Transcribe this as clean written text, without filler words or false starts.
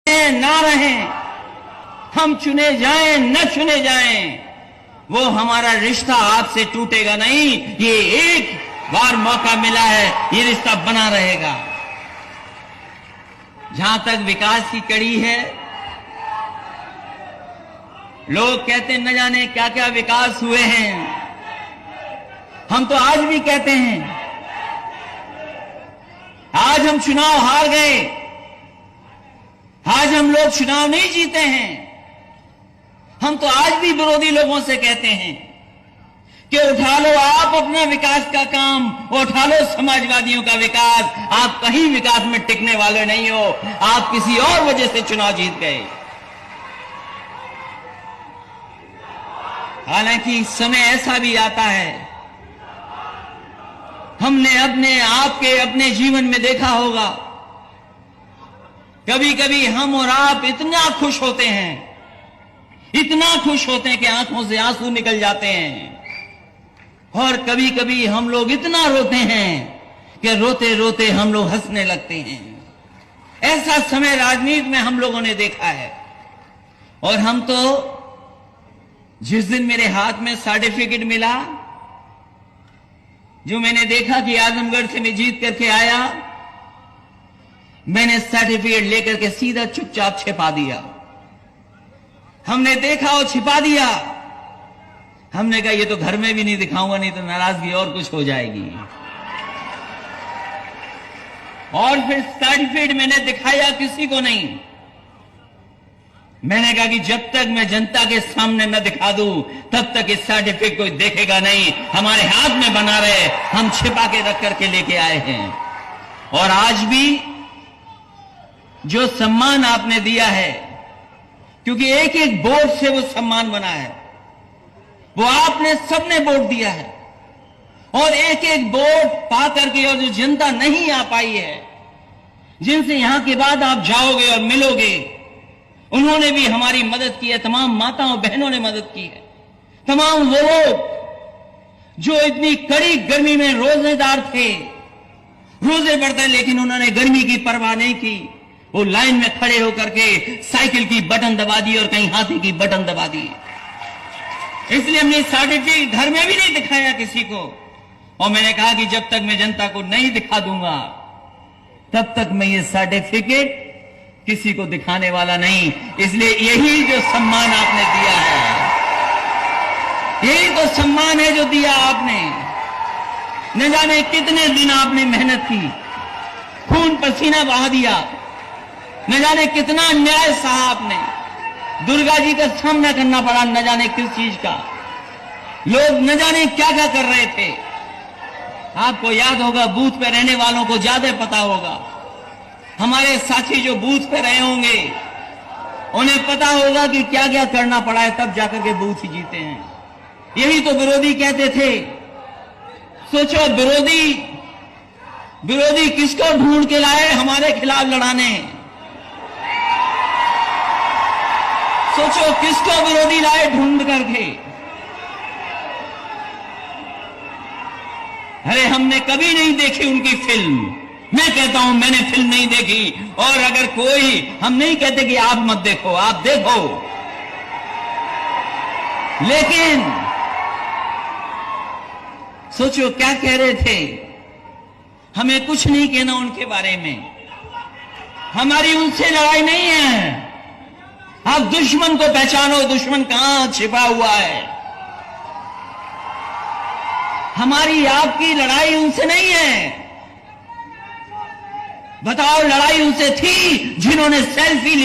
ना रहें, हम चुने जाएं न चुने जाएं, वो हमारा रिश्ता आपसे टूटेगा नहीं। ये एक बार मौका मिला है, ये रिश्ता बना रहेगा। जहां तक विकास की कड़ी है, लोग कहते न जाने क्या क्या विकास हुए हैं, हम तो आज भी कहते हैं। आज हम चुनाव हार गए, आज हम लोग चुनाव नहीं जीते हैं, हम तो आज भी विरोधी लोगों से कहते हैं कि उठा लो आप अपना विकास का काम, उठा लो समाजवादियों का विकास। आप कहीं विकास में टिकने वाले नहीं हो, आप किसी और वजह से चुनाव जीत गए। हालांकि समय ऐसा भी आता है, हमने अपने जीवन में देखा होगा, कभी कभी हम और आप इतना खुश होते हैं, इतना खुश होते हैं कि आंखों से आंसू निकल जाते हैं, और कभी कभी हम लोग इतना रोते हैं कि रोते रोते हम लोग हंसने लगते हैं। ऐसा समय राजनीति में हम लोगों ने देखा है। और हम तो जिस दिन मेरे हाथ में सर्टिफिकेट मिला, जो मैंने देखा कि आजमगढ़ से मैं जीत करके आया, मैंने सर्टिफिकेट लेकर के सीधा चुपचाप छिपा दिया। हमने देखा और छिपा दिया। हमने कहा ये तो घर में भी नहीं दिखाऊंगा, नहीं तो नाराजगी और कुछ हो जाएगी। और फिर सर्टिफिकेट मैंने दिखाया किसी को नहीं। मैंने कहा कि जब तक मैं जनता के सामने न दिखा दूं, तब तक इस सर्टिफिकेट कोई देखेगा नहीं। हमारे हाथ में बना रहे, हम छिपा के रख करके लेके आए हैं। और आज भी जो सम्मान आपने दिया है, क्योंकि एक एक वोट से वो सम्मान बना है, वो आपने सबने वोट दिया है। और एक एक वोट पा करके, और जो जनता नहीं आ पाई है, जिनसे यहां के बाद आप जाओगे और मिलोगे, उन्होंने भी हमारी मदद की है। तमाम माताओं बहनों ने मदद की है। तमाम वो लोग जो इतनी कड़ी गर्मी में रोजेदार थे, रोजे पड़ते, लेकिन उन्होंने गर्मी की परवाह नहीं की। वो लाइन में खड़े होकर के साइकिल की बटन दबा दी और कहीं हाथी की बटन दबा दी। इसलिए हमने सर्टिफिकेट घर में भी नहीं दिखाया किसी को। और मैंने कहा कि जब तक मैं जनता को नहीं दिखा दूंगा, तब तक मैं ये सर्टिफिकेट किसी को दिखाने वाला नहीं। इसलिए यही जो सम्मान आपने दिया है, यही तो सम्मान है जो दिया आपने। न जाने कितने दिन आपने मेहनत की, खून पसीना बहा दिया, न जाने कितना अन्याय सहा आपने। दुर्गा जी का सामना करना पड़ा, न जाने किस चीज का। लोग न जाने क्या क्या कर रहे थे। आपको याद होगा, बूथ पे रहने वालों को ज्यादा पता होगा। हमारे साथी जो बूथ पे रहे होंगे, उन्हें पता होगा कि क्या क्या करना पड़ा है, तब जाकर के बूथ ही जीते हैं। यही तो विरोधी कहते थे। सोचो, विरोधी किसको ढूंढ के लाए हमारे खिलाफ लड़ाने। सोचो किसको विरोधी लाए ढूंढ करके। अरे हमने कभी नहीं देखी उनकी फिल्म। मैं कहता हूं मैंने फिल्म नहीं देखी। और अगर कोई, हम नहीं कहते कि आप मत देखो, आप देखो, लेकिन सोचो क्या कह रहे थे। हमें कुछ नहीं कहना उनके बारे में, हमारी उनसे लड़ाई नहीं है। आप दुश्मन को पहचानो, दुश्मन कहां छिपा हुआ है। हमारी आपकी लड़ाई उनसे नहीं है। बताओ, लड़ाई उनसे थी जिन्होंने सेल्फी